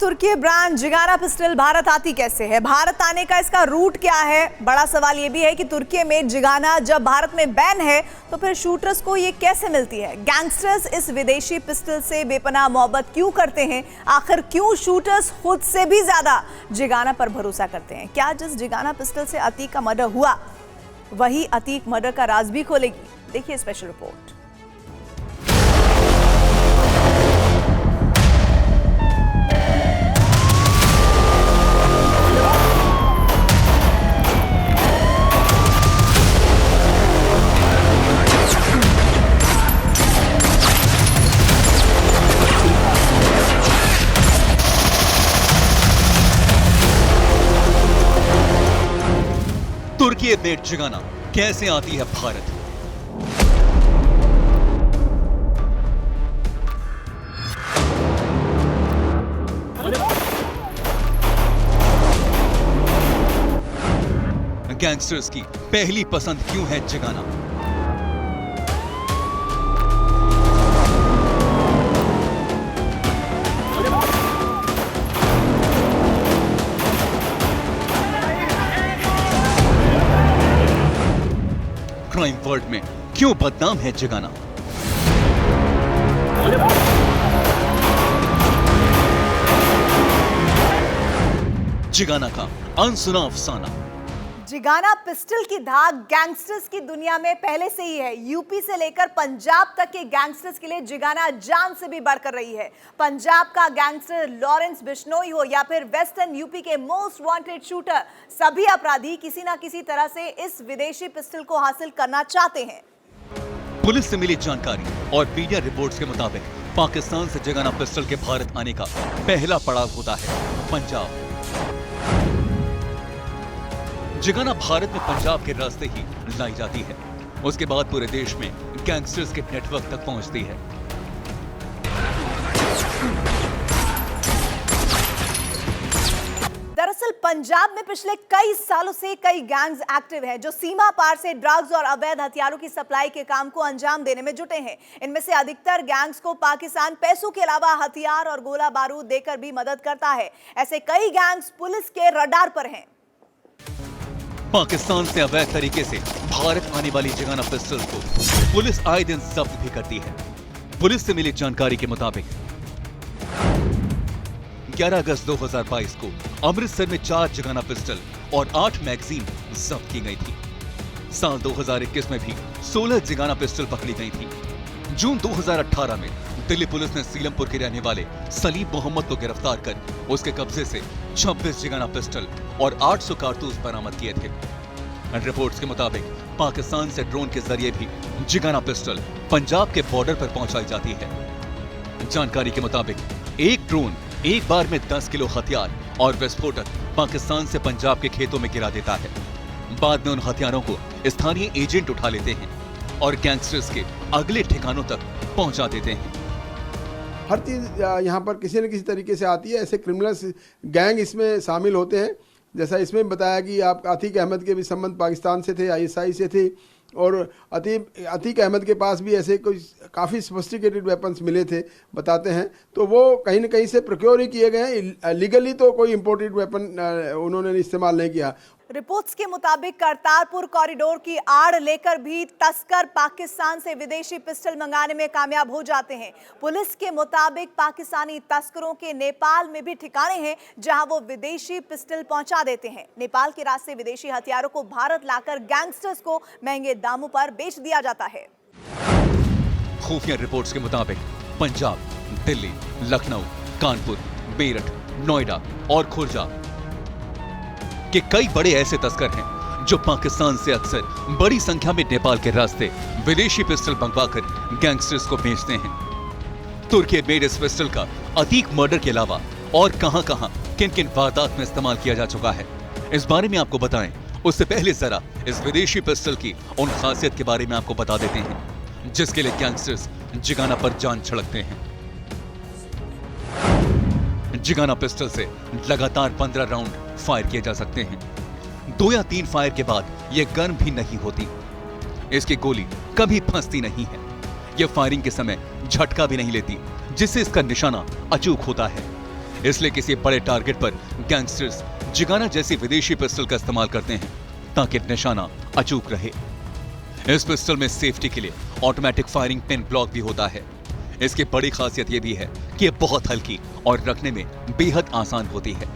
तुर्की brand Zigana pistol Bharat आती कैसे है? भारत आने का इसका रूट क्या है? बड़ा सवाल यह भी है कि तुर्की में जिगाना जब भारत में बैन है तो फिर शूटर्स को ये कैसे मिलती है? गैंगस्टर्स इस विदेशी पिस्टल से बेपनाह मोहब्बत क्यों करते हैं? आखिर क्यों शूटर्स खुद से भी ज्यादा जिगाना पर भरोसा करते हैं? क्या जिस जिगाना पिस्टल से अतीक का मर्डर हुआ वही अतीक मर्डर का राज भी खोलेगी? देखिए स्पेशल रिपोर्ट। तुर्की मेड जिगाना कैसे आती है भारत? गैंगस्टर्स की पहली पसंद क्यों है जिगाना? क्राइम वर्ल्ड में क्यों बदनाम है जिगाना? जिगाना का अनसुना अफसाना। जिगाना पिस्टल की धाक गैंगस्टर्स की दुनिया में पहले से ही है। यूपी से लेकर पंजाब तक के गैंगस्टर्स के लिए जिगाना जान से भी बढ़कर रही है। पंजाब का गैंगस्टर लॉरेंस बिश्नोई हो या फिर वेस्टर्न यूपी के मोस्ट वांटेड शूटर, सभी अपराधी किसी ना किसी तरह से इस विदेशी पिस्टल को हासिल करना चाहते हैं। पुलिस से मिली जानकारी और मीडिया रिपोर्ट्स के मुताबिक पाकिस्तान से जिगाना पिस्टल के भारत आने का पहला पड़ाव होता है पंजाब। जिगाना भारत में पंजाब के रास्ते ही लाई जाती है, उसके बाद पूरे देश में गैंगस्टर्स के नेटवर्क तक पहुंचती है। दरअसल पंजाब में पिछले कई सालों से कई गैंग्स एक्टिव हैं जो सीमा पार से ड्रग्स और अवैध हथियारों की सप्लाई के काम को अंजाम देने में जुटे हैं। इनमें से अधिकतर गैंग्स को पाकिस्तान पैसों के अलावा हथियार और गोला बारूद देकर भी मदद करता है। ऐसे कई गैंग्स पुलिस के रडार पर हैं। पाकिस्तान से अवैध तरीके से भारत आने वाली जिगाना पिस्टल को पुलिस आए दिन जब्त भी करती है। पुलिस से मिली जानकारी के मुताबिक 11 अगस्त 2022 को अमृतसर में 4 जिगाना पिस्टल और 8 मैगजीन जब्त की गई थी। साल 2021 में भी 16 जिगाना पिस्टल पकड़ी गई थी। जून 2018 में दिल्ली पुलिस ने सीलमपुर के रहने वाले सलीम मोहम्मद को गिरफ्तार कर उसके कब्जे से 26 जिगाना पिस्टल और 800 कारतूस बरामद किए थे। रिपोर्ट्स के मुताबिक पाकिस्तान से ड्रोन के जरिए भी जिगाना पिस्टल पंजाब के बॉर्डर पर पहुंचाई जाती है। जानकारी के मुताबिक एक ड्रोन एक बार में 10 किलो हथियार और विस्फोटक पाकिस्तान से पंजाब के खेतों में गिरा देता है। बाद में उन हथियारों को स्थानीय एजेंट उठा लेते हैं और गैंगस्टर्स के अगले ठिकानों तक पहुंचा देते हैं। हर चीज़ यहाँ पर किसी न किसी तरीके से आती है। ऐसे क्रिमिनल्स गैंग इसमें शामिल होते हैं। जैसा इसमें बताया कि आप अतीक अहमद के भी संबंध पाकिस्तान से थे, आईएसआई से थे, और अतीक अहमद के पास भी ऐसे कुछ काफ़ी सोफिस्टिकेटेड वेपन्स मिले थे बताते हैं। तो वो कहीं न कहीं से प्रोक्योर ही किए गए हैं। लीगली तो कोई इंपोर्टेड वेपन उन्होंने इस्तेमाल नहीं किया। रिपोर्ट्स के मुताबिक करतारपुर कॉरिडोर की आड़ लेकर भी तस्कर पाकिस्तान से विदेशी पिस्टल मंगाने में कामयाब हो जाते हैं। पुलिस के मुताबिक पाकिस्तानी तस्करों के नेपाल में भी ठिकाने हैं जहां वो विदेशी पिस्टल पहुंचा देते हैं। नेपाल के रास्ते विदेशी हथियारों को भारत लाकर गैंगस्टर्स को महंगे दामों पर बेच दिया जाता है। खुफिया रिपोर्ट्स के मुताबिक पंजाब, दिल्ली, लखनऊ, कानपुर, मेरठ, नोएडा और खुर्जा के कई बड़े ऐसे तस्कर हैं जो पाकिस्तान से अक्सर बड़ी संख्या में नेपाल के रास्ते विदेशी पिस्टल मंगवाकर गैंगस्टर्स को बेचते हैं। तुर्की मेड इस पिस्टल का अतीक मर्डर के अलावा और कहां-कहां किन-किन वारदात में इस्तेमाल किया जा चुका है, इस बारे में आपको बताएं उससे पहले जरा इस विदेशी पिस्टल की उन खासियत के बारे में आपको बता देते हैं जिसके लिए गैंगस्टर्स जिगाना पर जान छिड़कते हैं। जिगाना पिस्टल से लगातार 15 राउंड फायर किए जा सकते हैं। 2 या 3 फायर के बाद यह गर्म भी नहीं होती। इसकी गोली कभी फंसती नहीं है। यह फायरिंग के समय झटका भी नहीं लेती, जिससे इसका निशाना अचूक होता है। इसलिए किसी बड़े टारगेट पर गैंगस्टर्स जिगाना जैसी विदेशी पिस्टल का इस्तेमाल करते हैं ताकि निशाना अचूक रहे। इस पिस्टल में सेफ्टी के लिए ऑटोमेटिक फायरिंग पिन ब्लॉक भी होता है। इसकी बड़ी खासियत यह भी है कि यह बहुत हल्की और रखने में बेहद आसान होती है।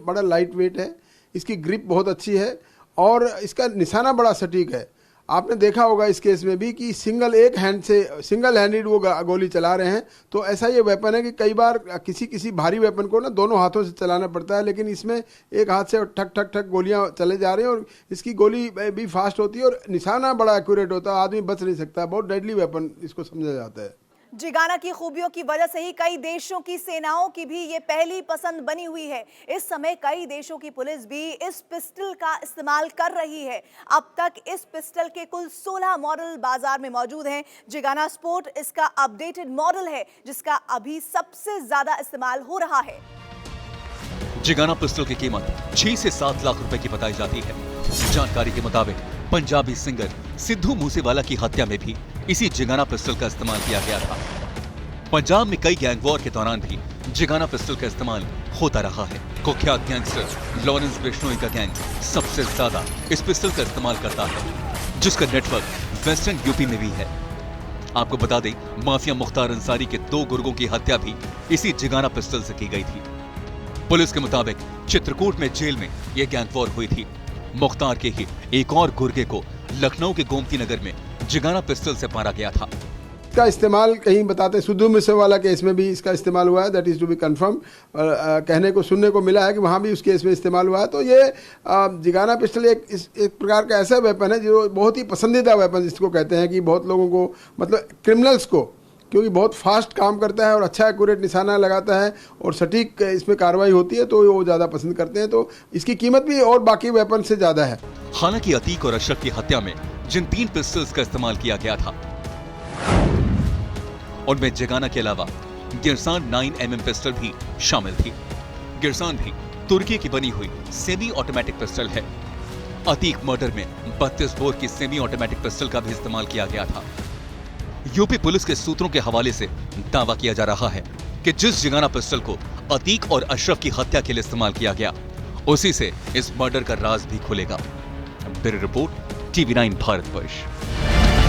बड़ा लाइट वेट है, इसकी ग्रिप बहुत अच्छी है और इसका निशाना बड़ा सटीक है। आपने देखा होगा इस केस में भी कि सिंगल हैंडेड वो गोली चला रहे हैं। तो ऐसा ये वेपन है कि कई बार किसी भारी वेपन को ना दोनों हाथों से चलाना पड़ता है, लेकिन इसमें एक हाथ से ठक ठक ठक गोलियां चले जा रहे हैं और इसकी गोली भी फास्ट होती है और निशाना बड़ा एक्यूरेट होता है, आदमी बच नहीं सकता। बहुत डेडली वेपन इसको समझा जाता है। जिगाना की खूबियों की वजह से ही कई देशों की सेनाओं की भी ये पहली पसंद बनी हुई है। इस समय कई देशों की पुलिस भी इस पिस्टल का इस्तेमाल कर रही है। अब तक इस पिस्टल के कुल 16 मॉडल बाजार में मौजूद हैं। जिगाना स्पोर्ट इसका अपडेटेड मॉडल है जिसका अभी सबसे ज्यादा इस्तेमाल हो रहा है। जिगाना पिस्टल की कीमत 6 से 7 लाख रुपए की बताई जाती है। जानकारी के मुताबिक पंजाबी सिंगर सिद्धू मूसेवाला की हत्या में भी इसी जिगाना पिस्टल का इस्तेमाल किया गया था। पंजाब में कई गैंग वॉर के दौरान भी जिगाना पिस्टल का इस्तेमाल होता रहा है। कुख्यात गैंगस्टर लॉरेंस बिश्नोई का गैंग सबसे ज्यादा इस पिस्टल का इस्तेमाल करता है, जिसका नेटवर्क वेस्टर्न यूपी में भी है। आपको बता दें, माफिया मुख्तार अंसारी के 2 गुर्गों की हत्या भी इसी जिगाना पिस्टल से की गई थी। पुलिस के मुताबिक चित्रकूट में जेल में यह गैंग वॉर हुई थी। मुख्तार के ही एक और गुर्गे को लखनऊ के गोमती नगर में जिगाना पिस्टल से मारा गया था। इसका इस्तेमाल कहीं बताते हैं सिद्धू मूसेवाला केस में भी इसका इस्तेमाल हुआ है, that is to be confirm. कहने को सुनने को मिला है कि वहाँ भी उस केस में इस्तेमाल हुआ है। तो ये जिगाना पिस्टल एक प्रकार का ऐसा वेपन है जो बहुत ही पसंदीदा वेपन जिसको कहते हैं कि बहुत लोगों को, मतलब क्रिमिनल्स को, क्योंकि बहुत फास्ट काम करता है और अच्छा एक्यूरेट निशाना लगाता है और सटीक इसमें कार्रवाई होती है, तो वो ज़्यादा पसंद करते हैं। तो इसकी कीमत भी और बाकी वेपन से ज़्यादा है। हालांकि अतीक और अशरफ की हत्या में जिन 3 पिस्टल्स का इस्तेमाल किया गया था उनमें जिगाना के अलावा गिरसान 9mm पिस्टल भी शामिल थी। गिरसान भी तुर्की की बनी हुई सेमी ऑटोमेटिक पिस्टल है। अतीक मर्डर में 32 बोर की सेमी ऑटोमेटिक पिस्टल का भी इस्तेमाल किया गया था। यूपी पुलिस के सूत्रों के हवाले से दावा किया जा रहा है कि जिस जिगाना पिस्टल को अतीक और अशरफ की हत्या के लिए इस्तेमाल किया गया, उसी से इस मर्डर का राज भी खुलेगा। Bureau report, TV9 Bharatvarsh.